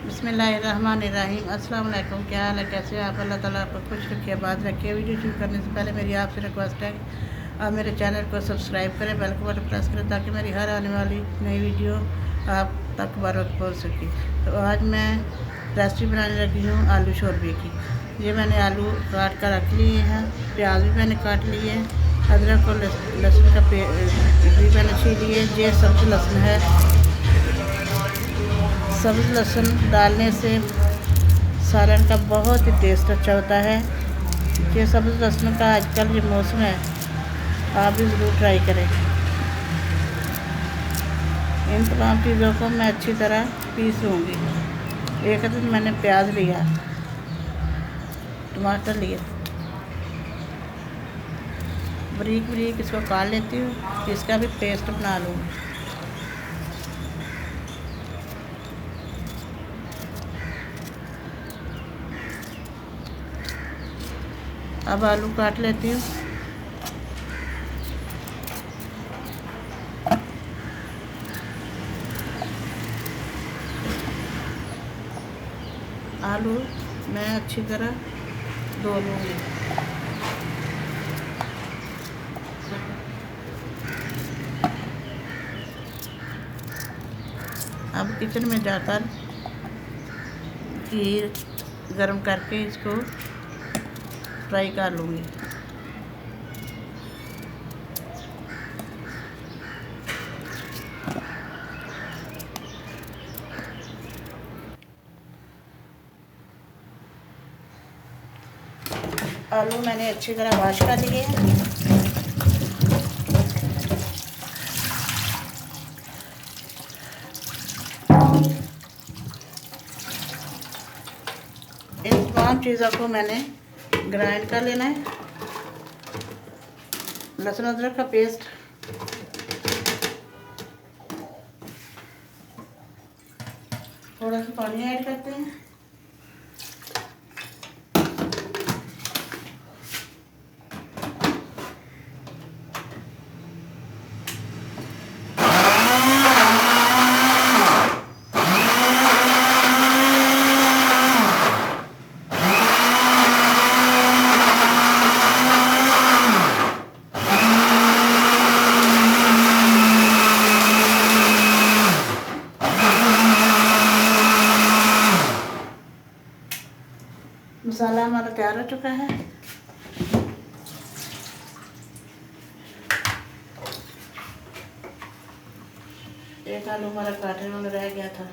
बिस्मिल्लाहिर्रहमानिर्रहीम। अस्सलाम वालेकुम। क्या हाल है, कैसे हैं आप? अल्लाह ताला आपको खुश रखे, आबाद रखे। वीडियो शुरू करने से पहले मेरी आपसे रिक्वेस्ट है आप मेरे चैनल को सब्सक्राइब करें, बेल को बटन प्रेस करें ताकि मेरी हर आने वाली नई वीडियो आप तक बर वक्त पहुँच सके। तो आज मैं रेसिपी बनाने लगी हूँ आलू शोरबे की। ये मैंने आलू काट कर रख लिए हैं, प्याज भी मैंने काट लिए हैं, अदरक और लहसुन का भी मैंने छील लिए। ये सब्ज़ लहसुन है। सब्ज़ लहसुन डालने से सालन का बहुत ही टेस्ट अच्छा होता है। ये सब्ज़ लहसुन का आजकल ये मौसम है, आप भी ज़रूर ट्राई करें। इन तमाम चीज़ों को मैं अच्छी तरह पीस लूँगी। एक दिन मैंने प्याज लिया, टमाटर लिया, बारीक बारीक इसको काट लेती हूँ, इसका भी पेस्ट बना लूँगी। अब आलू काट लेती हूँ। आलू मैं अच्छी तरह धो लूँगी। अब किचन में जाकर घी गरम करके इसको फ्राई कर लूँगी। आलू मैंने अच्छी तरह वॉश कर लिए हैं। इन तमाम चीज़ों को मैंने ग्राइंड कर लेना है। लहसुन अदरक का पेस्ट, थोड़ा सा पानी ऐड करते हैं। मसाला हमारा तैयार हो चुका है। एक आलू हमारा काटने में रह गया था।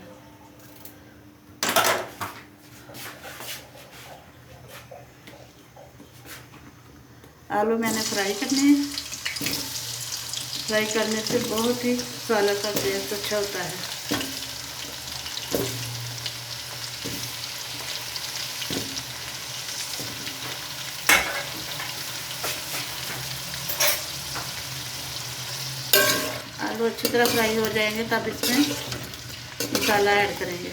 आलू मैंने फ्राई करने हैं। फ्राई करने से बहुत ही सालन का टेस्ट अच्छा होता है। आलू अच्छी तरह फ्राई हो जाएंगे तब इसमें मसाला ऐड करेंगे।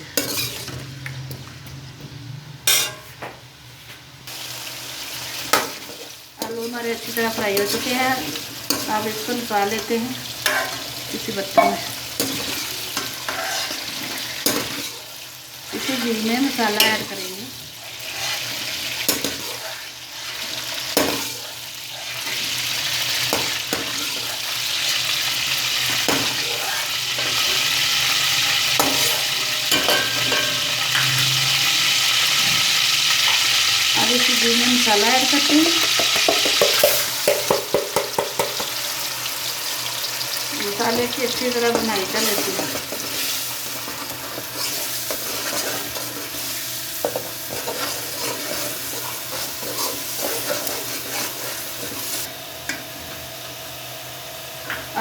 आलू हमारे अच्छी तरह फ्राई हो चुके हैं। अब इसको निकाल लेते हैं किसी बर्तन में। इसी घी में मसाला ऐड करेंगे। अब इसी घी में मसाला ऐड करते हैं। मसाले की अच्छी तरह बुनाई कर लेती हूँ।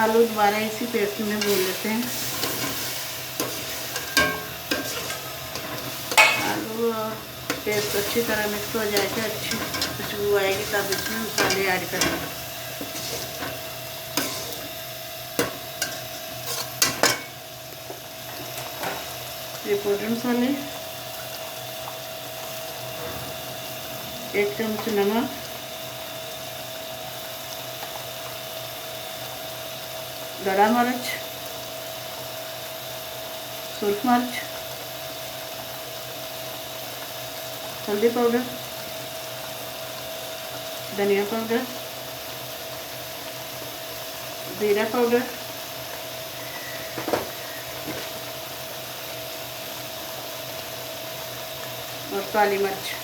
आलू दोबारा इसी पेस्ट में भून लेते हैं। आलू और पेस्ट अच्छी तरह मिक्स हो जाएगा, अच्छी खुशबू आएगी तब इसमें मसाले ऐड करेंगे। ये पाउडर मसाले, 1 चम्मच नमक, गड़ा मिर्च, सुरख मिर्च, हल्दी पाउडर, धनिया पाउडर, जीरा पाउडर, और काली मिर्च।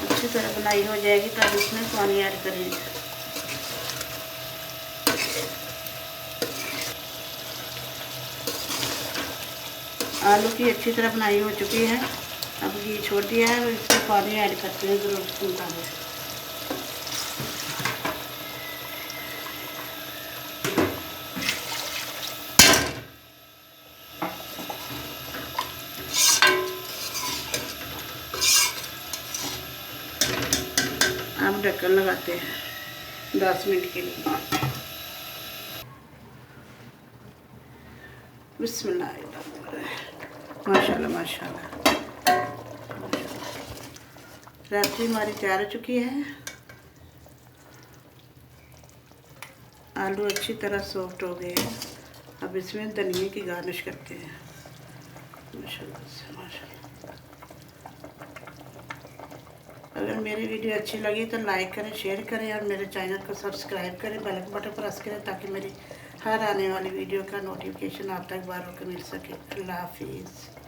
अच्छी तरह बनाई हो जाएगी तब इसमें पानी ऐड करेंगे। आलू की अच्छी तरह बनाई हो चुकी है। अब घी छोड़ दिया है और इसमें पानी ऐड करते हैं ज़रूरत के मुताबिक। अब ढक्कन लगाते हैं 10 मिनट के लिए। बिस्मिल्लाह, माशाल्लाह माशाल्लाह। रेसिपी हमारी तैयार हो चुकी है। आलू अच्छी तरह सॉफ्ट हो गए हैं। अब इसमें धनिया की गार्निश करते हैं। माशाल्लाह से माशाल्लाह। अगर मेरी वीडियो अच्छी लगी तो लाइक करें, शेयर करें और मेरे चैनल को सब्सक्राइब करें, बेल बटन प्रेस करें ताकि मेरी हर आने वाली वीडियो का नोटिफिकेशन आप तक बार बार मिल सके। अल्लाह हाफिज़।